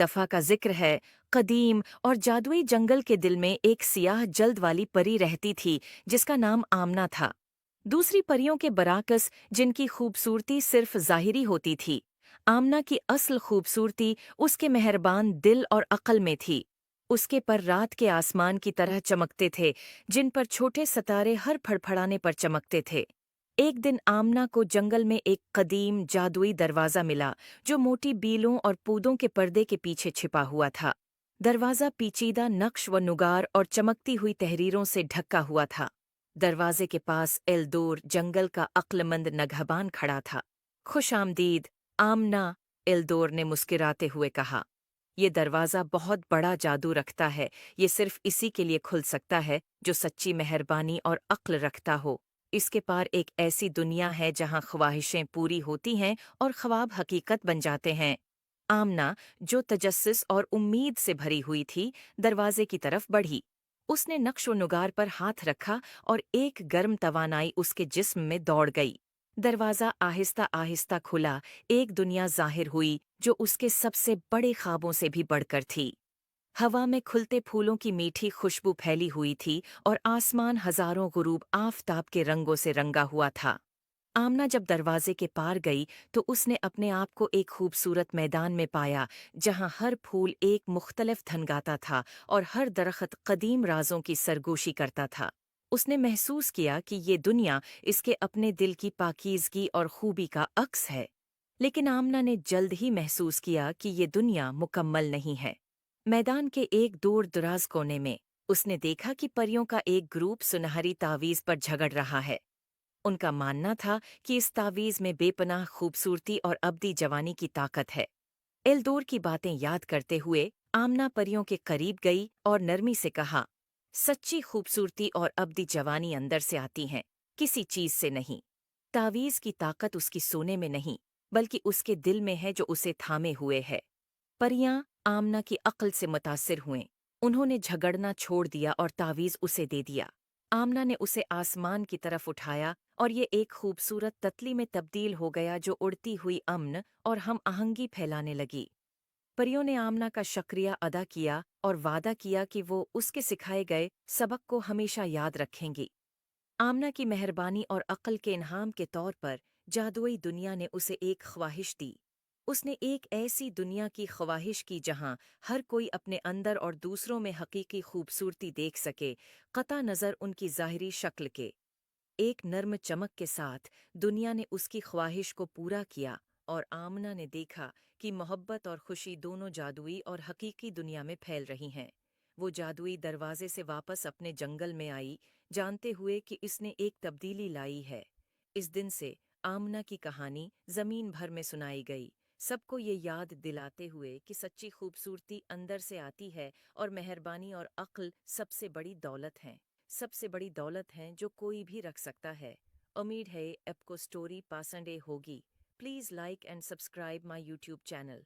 दफ़ा का जिक्र है। कदीम और जादुई जंगल के दिल में एक सियाह जल्द वाली परी रहती थी जिसका नाम आमना था। दूसरी परियों के बराकस, जिनकी खूबसूरती सिर्फ ज़ाहिरी होती थी, आमना की असल खूबसूरती उसके मेहरबान दिल और अक्ल में थी। उसके पर रात के आसमान की तरह चमकते थे, जिन पर छोटे सितारे हर फड़फड़ाने पर चमकते थे। एक दिन आमना को जंगल में एक कदीम जादुई दरवाज़ा मिला, जो मोटी बीलों और पूदों के पर्दे के पीछे छिपा हुआ था। दरवाज़ा पेचीदा नक्श व नुगार और चमकती हुई तहरीरों से ढका हुआ था। दरवाजे के पास एल्दोर, जंगल का अक्लमंद नगहबान, खड़ा था। खुश आमदीद, आमना, एल्दोर ने मुस्कुराते हुए कहा। ये दरवाज़ा बहुत बड़ा जादू रखता है। ये सिर्फ इसी के लिए खुल सकता है जो सच्ची मेहरबानी और अक्ल रखता हो। इसके पार एक ऐसी दुनिया है जहाँ ख्वाहिशें पूरी होती हैं और ख्वाब हकीकत बन जाते हैं। आमना, जो तजस्सुस और उम्मीद से भरी हुई थी, दरवाजे की तरफ बढ़ी। उसने नक्श नुगार पर हाथ रखा और एक गर्म तवानाई उसके जिस्म में दौड़ गई। दरवाज़ा आहिस्ता आहिस्ता खुला। एक दुनिया ज़ाहिर हुई जो उसके सबसे बड़े ख्वाबों से भी बढ़कर थी। हवा में खुलते फूलों की मीठी खुशबू फैली हुई थी और आसमान हजारों गुरूब आफताब के रंगों से रंगा हुआ था। आमना जब दरवाजे के पार गई तो उसने अपने आप को एक खूबसूरत मैदान में पाया, जहां हर फूल एक मुख्तलिफ धन गाता था और हर दरख्त कदीम राजों की सरगोशी करता था। उसने महसूस किया कि ये दुनिया इसके अपने दिल की पाकीज़गी और खूबी का अक्स है। लेकिन आमना ने जल्द ही महसूस किया कि ये दुनिया मुकम्मल नहीं है। मैदान के एक दूर दराज कोने में उसने देखा कि परियों का एक ग्रुप सुनहरी तावीज़ पर झगड़ रहा है। उनका मानना था कि इस तावीज़ में बेपनाह खूबसूरती और अब्दी जवानी की ताकत है। एल्दोर की बातें याद करते हुए आमना परियों के करीब गई और नरमी से कहा, सच्ची खूबसूरती और अब्दी जवानी अंदर से आती हैं, किसी चीज से नहीं। तावीज़ की ताकत उसकी सोने में नहीं, बल्कि उसके दिल में है जो उसे थामे हुए है। परियां आमना की अक्ल से मुतासिर हुएं। उन्होंने झगड़ना छोड़ दिया और तावीज़ उसे दे दिया। आमना ने उसे आसमान की तरफ उठाया और ये एक खूबसूरत ततली में तब्दील हो गया जो उड़ती हुई अमन और हम आहंगी फैलाने लगी। परियों ने आमना का शुक्रिया अदा किया और वादा किया कि वो उसके सिखाए गए सबक को हमेशा याद रखेंगी। आमना की मेहरबानी और अक्ल के इनाम के तौर पर जादुई दुनिया ने उसे एक ख्वाहिश दी। उसने एक ऐसी दुनिया की ख्वाहिश की जहां हर कोई अपने अंदर और दूसरों में हकीकी खूबसूरती देख सके, कता नज़र उनकी ज़ाहिरी शक्ल के। एक नर्म चमक के साथ दुनिया ने उसकी ख्वाहिश को पूरा किया और आमना ने देखा कि मोहब्बत और खुशी दोनों जादुई और हकीकी दुनिया में फैल रही हैं। वो जादुई दरवाजे से वापस अपने जंगल में आई, जानते हुए कि इसने एक तब्दीली लाई है। इस दिन से आमना की कहानी जमीन भर में सुनाई गई, सबको ये याद दिलाते हुए कि सच्ची खूबसूरती अंदर से आती है और मेहरबानी और अक्ल सबसे बड़ी दौलत हैं जो कोई भी रख सकता है। उम्मीद है आपको स्टोरी पसंद होगी। Please like and subscribe my YouTube channel.